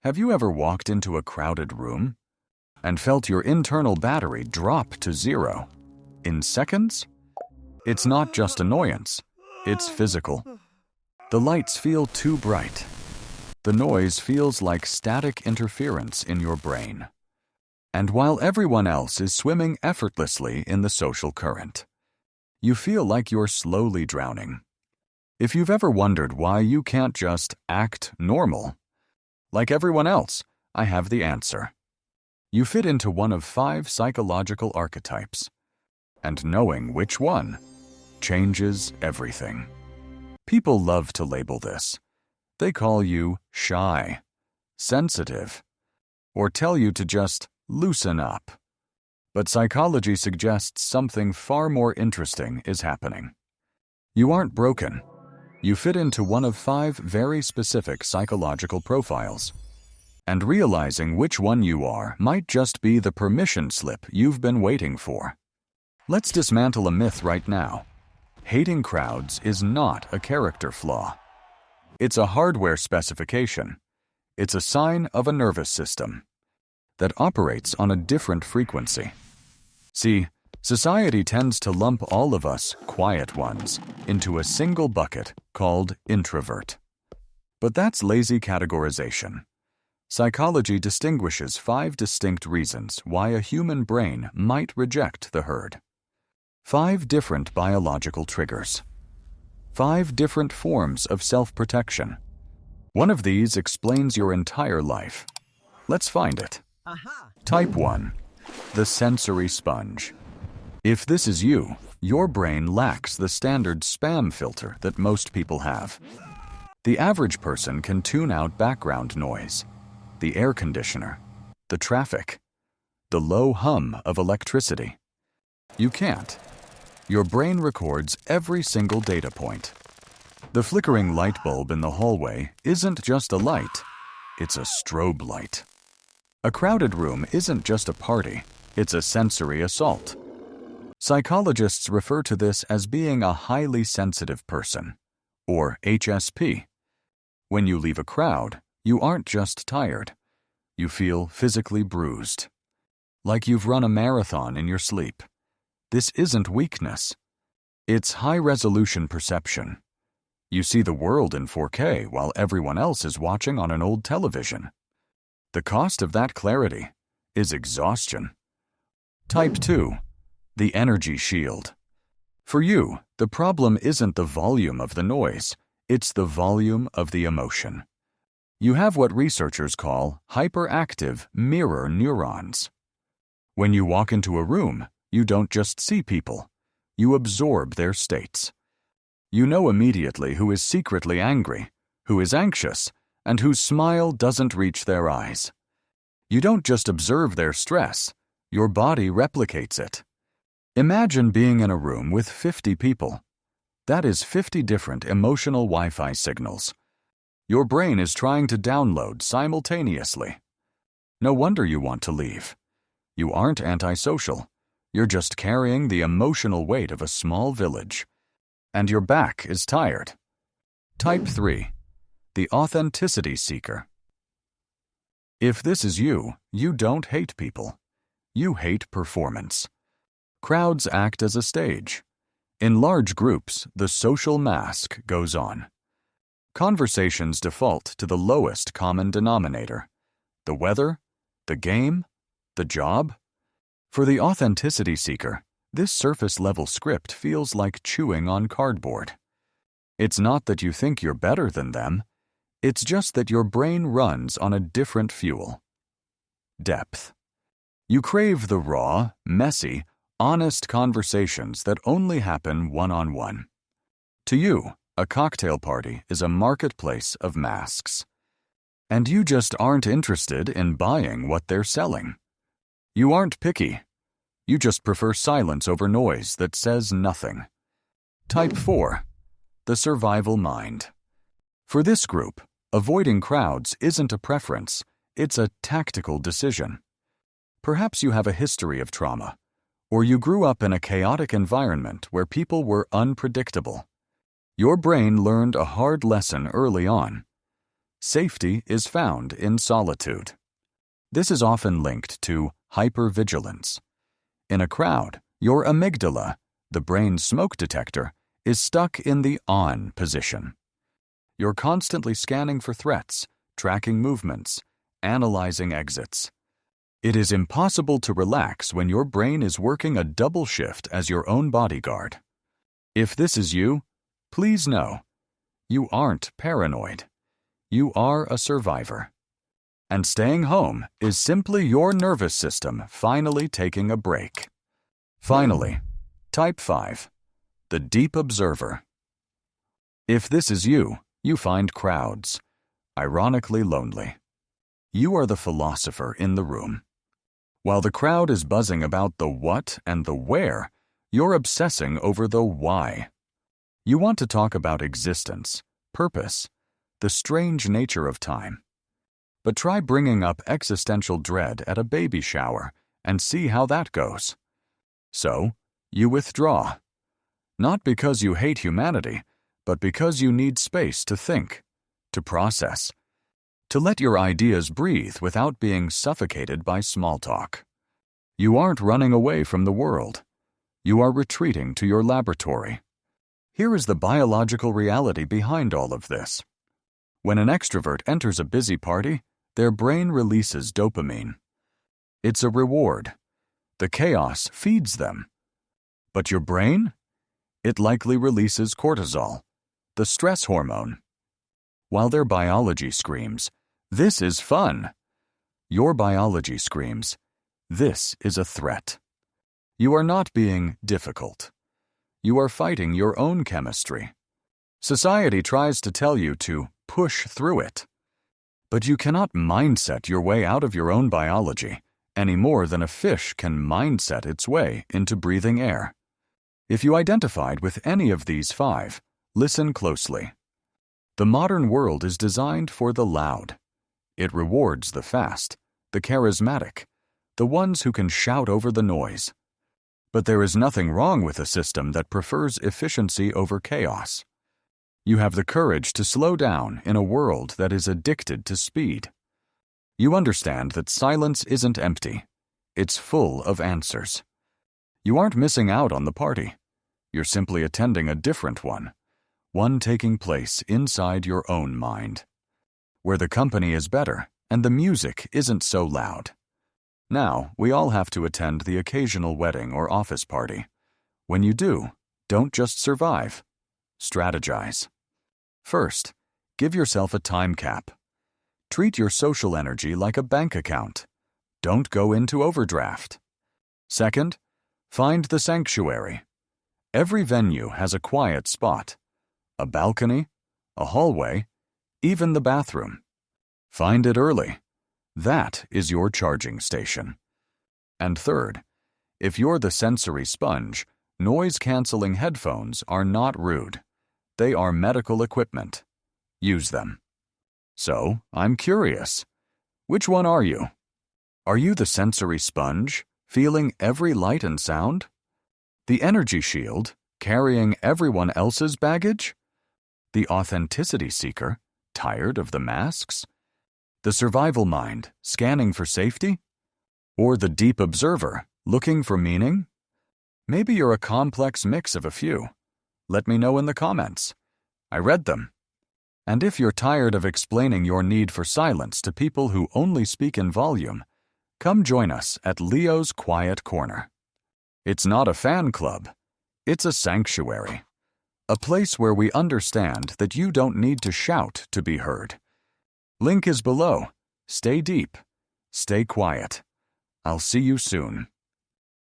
Have you ever walked into a crowded room and felt your internal battery drop to zero in seconds? It's not just annoyance, it's physical. The lights feel too bright. The noise feels like static interference in your brain. And while everyone else is swimming effortlessly in the social current, you feel like you're slowly drowning. If you've ever wondered why you can't just act normal, like everyone else, I have the answer. You fit into one of 5 psychological archetypes, and knowing which one changes everything. People love to label this. They call you shy, sensitive, or tell you to just loosen up. But psychology suggests something far more interesting is happening. You aren't broken. You fit into one of 5 very specific psychological profiles. And realizing which one you are might just be the permission slip you've been waiting for. Let's dismantle a myth right now. Hating crowds is not a character flaw. It's a hardware specification. It's a sign of a nervous system that operates on a different frequency. See, society tends to lump all of us quiet ones into a single bucket called introvert. But that's lazy categorization. Psychology distinguishes 5 distinct reasons why a human brain might reject the herd. 5 different biological triggers. 5 different forms of self-protection. One of these explains your entire life. Let's find it. Type 1. The sensory sponge. If this is you, your brain lacks the standard spam filter that most people have. The average person can tune out background noise, the air conditioner, the traffic, the low hum of electricity. You can't. Your brain records every single data point. The flickering light bulb in the hallway isn't just a light, it's a strobe light. A crowded room isn't just a party, it's a sensory assault. Psychologists refer to this as being a highly sensitive person, or HSP. When you leave a crowd, you aren't just tired. You feel physically bruised, like you've run a marathon in your sleep. This isn't weakness. It's high-resolution perception. You see the world in 4K while everyone else is watching on an old television. The cost of that clarity is exhaustion. Type 2. The energy shield. For you, the problem isn't the volume of the noise, it's the volume of the emotion. You have what researchers call hyperactive mirror neurons. When you walk into a room, you don't just see people, you absorb their states. You know immediately who is secretly angry, who is anxious, and whose smile doesn't reach their eyes. You don't just observe their stress, your body replicates it. Imagine being in a room with 50 people. That is 50 different emotional Wi-Fi signals. Your brain is trying to download simultaneously. No wonder you want to leave. You aren't antisocial. You're just carrying the emotional weight of a small village. And your back is tired. Type 3. The authenticity seeker. If this is you, you don't hate people. You hate performance. Crowds act as a stage. In large groups, the social mask goes on. Conversations default to the lowest common denominator. The weather, the game, the job. For the authenticity seeker, this surface-level script feels like chewing on cardboard. It's not that you think you're better than them. It's just that your brain runs on a different fuel. Depth. You crave the raw, messy, honest conversations that only happen one-on-one. To you, a cocktail party is a marketplace of masks. And you just aren't interested in buying what they're selling. You aren't picky. You just prefer silence over noise that says nothing. Type 4. The survival mind. For this group, avoiding crowds isn't a preference, it's a tactical decision. Perhaps you have a history of trauma, or you grew up in a chaotic environment where people were unpredictable. Your brain learned a hard lesson early on. Safety is found in solitude. This is often linked to hypervigilance. In a crowd, your amygdala, the brain's smoke detector, is stuck in the on position. You're constantly scanning for threats, tracking movements, analyzing exits. It is impossible to relax when your brain is working a double shift as your own bodyguard. If this is you, please know, you aren't paranoid. You are a survivor. And staying home is simply your nervous system finally taking a break. Finally, Type 5, the deep observer. If this is you, you find crowds, ironically lonely. You are the philosopher in the room. While the crowd is buzzing about the what and the where, you're obsessing over the why. You want to talk about existence, purpose, the strange nature of time. But try bringing up existential dread at a baby shower and see how that goes. So, you withdraw. Not because you hate humanity, but because you need space to think, to process, to let your ideas breathe without being suffocated by small talk. You aren't running away from the world. You are retreating to your laboratory. Here is the biological reality behind all of this. When an extrovert enters a busy party, their brain releases dopamine. It's a reward. The chaos feeds them. But your brain? It likely releases cortisol, the stress hormone. While their biology screams, "This is fun," your biology screams, "This is a threat." You are not being difficult. You are fighting your own chemistry. Society tries to tell you to push through it. But you cannot mindset your way out of your own biology any more than a fish can mindset its way into breathing air. If you identified with any of these 5, listen closely. The modern world is designed for the loud. It rewards the fast, the charismatic, the ones who can shout over the noise. But there is nothing wrong with a system that prefers efficiency over chaos. You have the courage to slow down in a world that is addicted to speed. You understand that silence isn't empty. It's full of answers. You aren't missing out on the party. You're simply attending a different one taking place inside your own mind, where the company is better and the music isn't so loud. Now, we all have to attend the occasional wedding or office party. When you do, don't just survive. Strategize. First, give yourself a time cap. Treat your social energy like a bank account. Don't go into overdraft. Second, find the sanctuary. Every venue has a quiet spot. A balcony, a hallway, even the bathroom. Find it early. That is your charging station. And third, if you're the sensory sponge, noise-canceling headphones are not rude. They are medical equipment. Use them. So, I'm curious. Which one are you? Are you the sensory sponge, feeling every light and sound? The energy shield, carrying everyone else's baggage? The authenticity seeker, tired of the masks? The survival mind, scanning for safety? Or the deep observer, looking for meaning? Maybe you're a complex mix of a few. Let me know in the comments. I read them. And if you're tired of explaining your need for silence to people who only speak in volume, come join us at Leo's Quiet Corner. It's not a fan club. It's a sanctuary. A place where we understand that you don't need to shout to be heard. Link is below. Stay deep. Stay quiet. I'll see you soon.